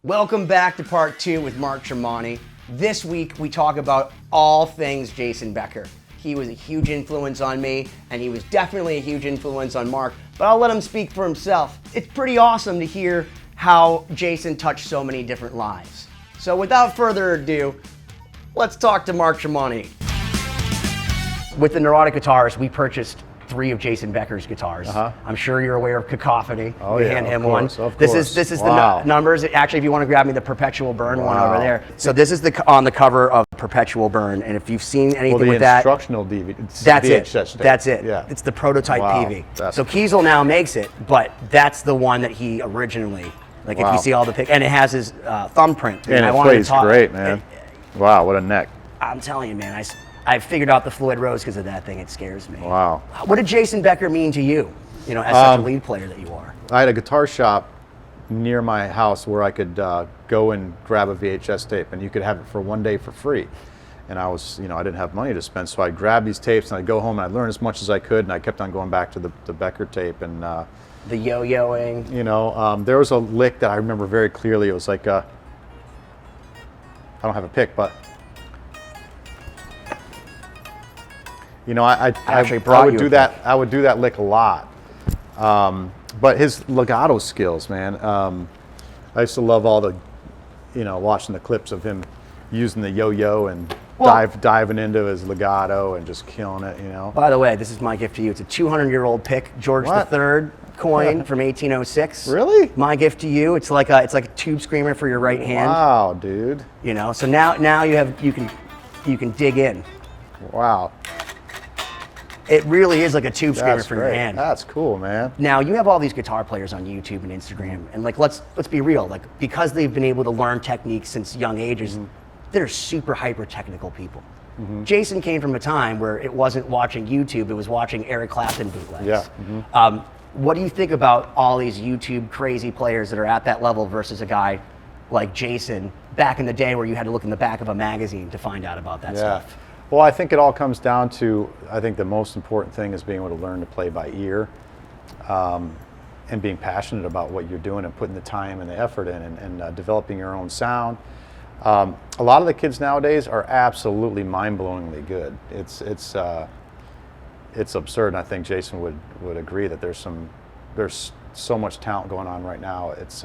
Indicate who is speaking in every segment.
Speaker 1: Welcome back to part 2 with Mark Tremonti. This week we talk about all things Jason Becker. He was a huge influence on me, and he was definitely a huge influence on Mark, but I'll let him speak for himself. It's pretty awesome to hear how Jason touched so many different lives. So without further ado, let's talk to Mark Tremonti. With the Neurotic Guitarist, we purchased 3 of Jason Becker's guitars. I'm sure you're aware of Cacophony.
Speaker 2: Oh,
Speaker 1: we
Speaker 2: yeah,
Speaker 1: hand him
Speaker 2: of course,
Speaker 1: one.
Speaker 2: of
Speaker 1: This
Speaker 2: course.
Speaker 1: is
Speaker 2: Wow.
Speaker 1: the numbers. Actually, if you want to grab me the Perpetual Burn one
Speaker 2: Wow.
Speaker 1: over there. So this is on the cover of Perpetual Burn, and if you've seen anything
Speaker 2: the
Speaker 1: with that,
Speaker 2: instructional DVD.
Speaker 1: that's
Speaker 2: VHS
Speaker 1: it.
Speaker 2: tape.
Speaker 1: That's it.
Speaker 2: Yeah.
Speaker 1: It's the prototype
Speaker 2: Wow.
Speaker 1: PV.
Speaker 2: That's
Speaker 1: So Kiesel now makes it, but that's the one that he originally, like if
Speaker 2: Wow.
Speaker 1: you see all the pics, and it has his thumbprint.
Speaker 2: And
Speaker 1: I
Speaker 2: it
Speaker 1: wanted to
Speaker 2: plays
Speaker 1: talk-
Speaker 2: great, man. Wow, what a neck.
Speaker 1: I'm telling you, man, I figured out the Floyd Rose because of that thing. It scares me.
Speaker 2: Wow.
Speaker 1: What did Jason Becker mean to you? You know, as such a lead player that you are.
Speaker 2: I had a guitar shop near my house where I could go and grab a VHS tape, and you could have it for one day for free. And I was, I didn't have money to spend, so I'd grab these tapes and I'd go home and I'd learn as much as I could, and I kept on going back to the Becker tape. And
Speaker 1: The yo-yoing.
Speaker 2: there was a lick that I remember very clearly. It was like, I don't have a pick, but I would do that. I would do that lick a lot. But his legato skills, man. I used to love all the, watching the clips of him using the yo-yo and diving into his legato and just killing it,
Speaker 1: By the way, this is my gift to you. It's a 200-year-old pick, George III coin from 1806.
Speaker 2: Really?
Speaker 1: My gift to you. It's like a tube screamer for your right hand.
Speaker 2: Wow, dude.
Speaker 1: So now you can dig in.
Speaker 2: Wow.
Speaker 1: It really is like a tube screamer
Speaker 2: That's
Speaker 1: for
Speaker 2: great.
Speaker 1: your hand.
Speaker 2: That's cool, man.
Speaker 1: Now you have all these guitar players on YouTube and Instagram, and let's be real. Because they've been able to learn techniques since young ages, they're super hyper technical people. Jason came from a time where it wasn't watching YouTube; it was watching Eric Clapton bootlegs.
Speaker 2: Yeah.
Speaker 1: What do you think about all these YouTube crazy players that are at that level versus a guy like Jason back in the day where you had to look in the back of a magazine to find out about that stuff?
Speaker 2: Well, I think it all comes down to, I think the most important thing is being able to learn to play by ear, and being passionate about what you're doing and putting the time and the effort in, and developing your own sound. A lot of the kids nowadays are absolutely mind-blowingly good. It's absurd, and I think Jason would agree that there's so much talent going on right now. It's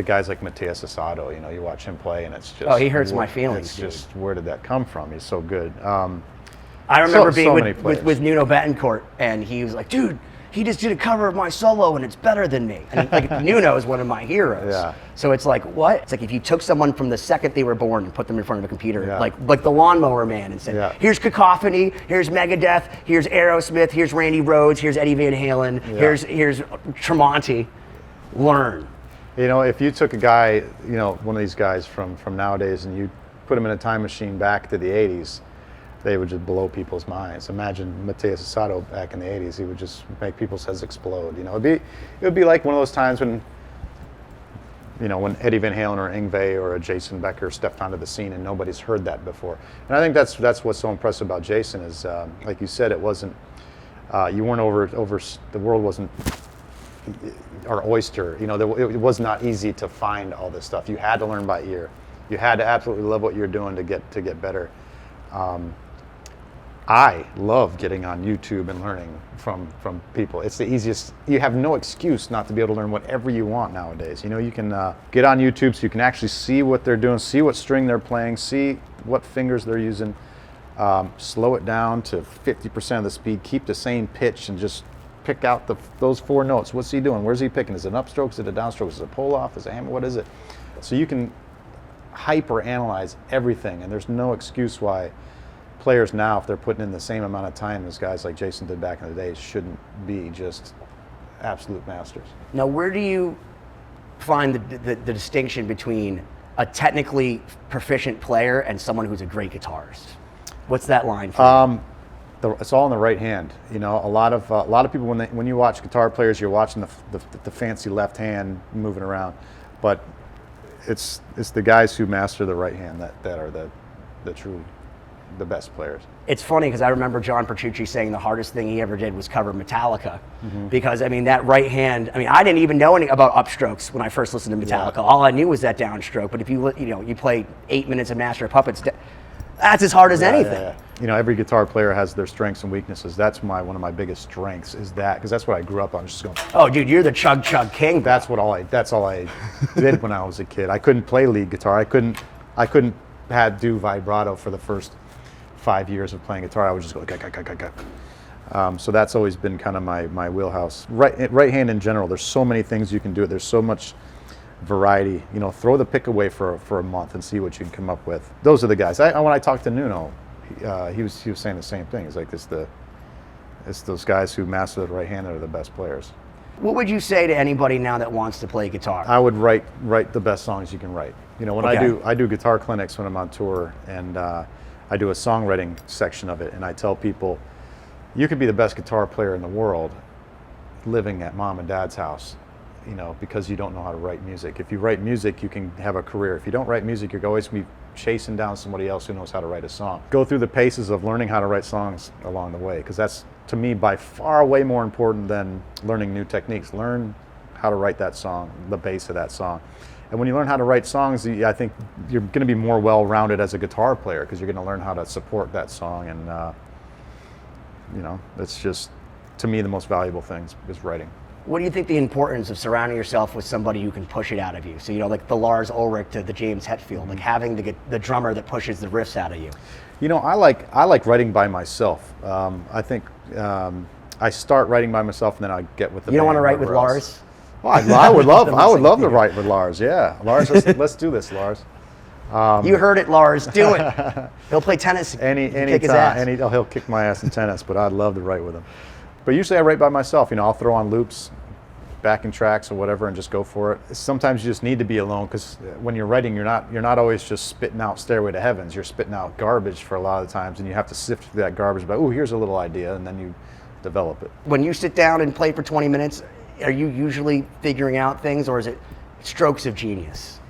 Speaker 2: guys like Matthias Asado, you watch him play and it's just...
Speaker 1: Oh, he hurts my feelings,
Speaker 2: It's just, where did that come from? He's so good.
Speaker 1: I remember being
Speaker 2: many
Speaker 1: with Nuno Betancourt, and he was like, dude, he just did a cover of my solo and it's better than me. And Nuno is one of my heroes.
Speaker 2: Yeah.
Speaker 1: So it's like, what? It's like if you took someone from the second they were born and put them in front of a computer,
Speaker 2: Yeah.
Speaker 1: like the Lawnmower Man, and said, here's Cacophony, here's Megadeth, here's Aerosmith, here's Randy Rhoads, here's Eddie Van Halen, here's Tremonti. Learn.
Speaker 2: If you took a guy, one of these guys from nowadays, and you put him in a time machine back to the 80s, they would just blow people's minds. Imagine Matthias Asado back in the 80s. He would just make people's heads explode. It would be like one of those times when, when Eddie Van Halen or Yngwie or a Jason Becker stepped onto the scene and nobody's heard that before. And I think that's what's so impressive about Jason is, like you said, it wasn't, you weren't over, the world wasn't our oyster. It was not easy to find all this stuff. You had to learn by ear. You had to absolutely love what you're doing to get better. I love getting on YouTube and learning from people. It's the easiest. You have no excuse not to be able to learn whatever you want nowadays. You can get on YouTube so you can actually see what they're doing, see what string they're playing, see what fingers they're using, slow it down to 50% of the speed, keep the same pitch, and just pick out those 4 notes. What's he doing? Where's he picking? Is it an upstroke? Is it a downstroke? Is it a pull-off? Is it a hammer? What is it? So you can hyper-analyze everything, and there's no excuse why players now, if they're putting in the same amount of time as guys like Jason did back in the day, shouldn't be just absolute masters.
Speaker 1: Now, where do you find the distinction between a technically proficient player and someone who's a great guitarist? What's that line for you?
Speaker 2: It's all in the right hand. A lot of people when you watch guitar players, you're watching the fancy left hand moving around, but it's the guys who master the right hand that are the best players.
Speaker 1: It's funny because I remember John Petrucci saying the hardest thing he ever did was cover Metallica, because I mean that right hand. I mean, I didn't even know anything about upstrokes when I first listened to Metallica. All I knew was that downstroke. But if you play 8 minutes of Master of Puppets, that's as hard as anything.
Speaker 2: You know, every guitar player has their strengths and weaknesses. That's one of my biggest strengths is that, because that's what I grew up on. Just going.
Speaker 1: Oh, dude, you're the chug king.
Speaker 2: That's all I did when I was a kid. I couldn't play lead guitar. I couldn't do vibrato for the first 5 years of playing guitar. I would just go so that's always been kind of my wheelhouse. Right hand in general, there's so many things you can do. There's so much variety. You know, throw the pick away for a month and see what you can come up with. Those are the guys. When I talked to Nuno, he was saying the same thing. It's like it's those guys who master the right hand that are the best players.
Speaker 1: What would you say to anybody now that wants to play guitar?
Speaker 2: I would write the best songs you can write. You know, when I do guitar clinics when I'm on tour, and I do a songwriting section of it, and I tell people, you could be the best guitar player in the world living at mom and dad's house, you know, because you don't know how to write music. If you write music, you can have a career. If you don't write music, you're always going to be chasing down somebody else who knows how to write a song. Go through the paces of learning how to write songs along the way, because that's, to me, by far way more important than learning new techniques. Learn how to write that song, the base of that song. And when you learn how to write songs, I think you're going to be more well-rounded as a guitar player, because you're going to learn how to support that song. And, you know, it's just, to me, the most valuable thing is writing.
Speaker 1: What do you think the importance of surrounding yourself with somebody who can push it out of you? So, you know, like the Lars Ulrich to the James Hetfield, like having the drummer that pushes the riffs out of you.
Speaker 2: You know, I like writing by myself. I think I start writing by myself, and then I get with the band.
Speaker 1: You don't want to write with Lars?
Speaker 2: Well, I would love to write with Lars. Yeah, Lars, let's do this, Lars.
Speaker 1: You heard it, Lars. Do it. He'll play tennis. Kick his ass.
Speaker 2: He'll kick my ass in tennis, but I'd love to write with him. But usually I write by myself. You know, I'll throw on loops, backing tracks or whatever, and just go for it. Sometimes you just need to be alone, because when you're writing, you're not always just spitting out Stairway to Heavens. You're spitting out garbage for a lot of the times, and you have to sift through that garbage. But here's a little idea, and then you develop it.
Speaker 1: When you sit down and play for 20 minutes, are you usually figuring out things, or is it strokes of genius?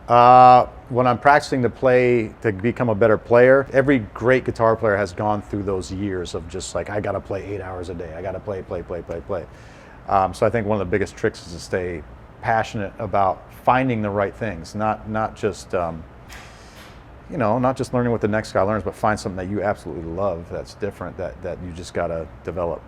Speaker 2: When I'm practicing to play, to become a better player, every great guitar player has gone through those years of just like, I got to play 8 hours a day. I got to play. So I think one of the biggest tricks is to stay passionate about finding the right things, not just you know, not just learning what the next guy learns, but find something that you absolutely love that's different, that you just got to develop.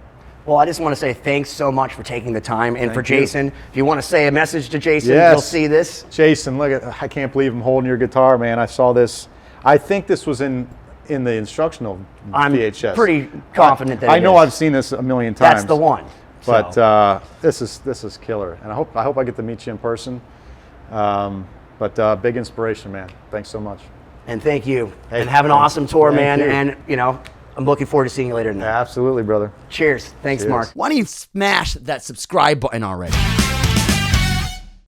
Speaker 1: Well, I just want to say thanks so much for taking the time. And for Jason, if you want to say a message to Jason, you'll see this.
Speaker 2: Jason, look, I can't believe I'm holding your guitar, man. I saw this. I think this was in the instructional VHS.
Speaker 1: I'm pretty confident that
Speaker 2: I know I've seen this a million times.
Speaker 1: That's the one.
Speaker 2: But this is killer. And I hope I get to meet you in person. But big inspiration, man. Thanks so much.
Speaker 1: And thank you. Hey, and have an awesome tour, man. You. And, you know, I'm looking forward to seeing you later tonight.
Speaker 2: Absolutely, brother.
Speaker 1: Cheers. Thanks, Mark.
Speaker 3: Why don't you smash that subscribe button already?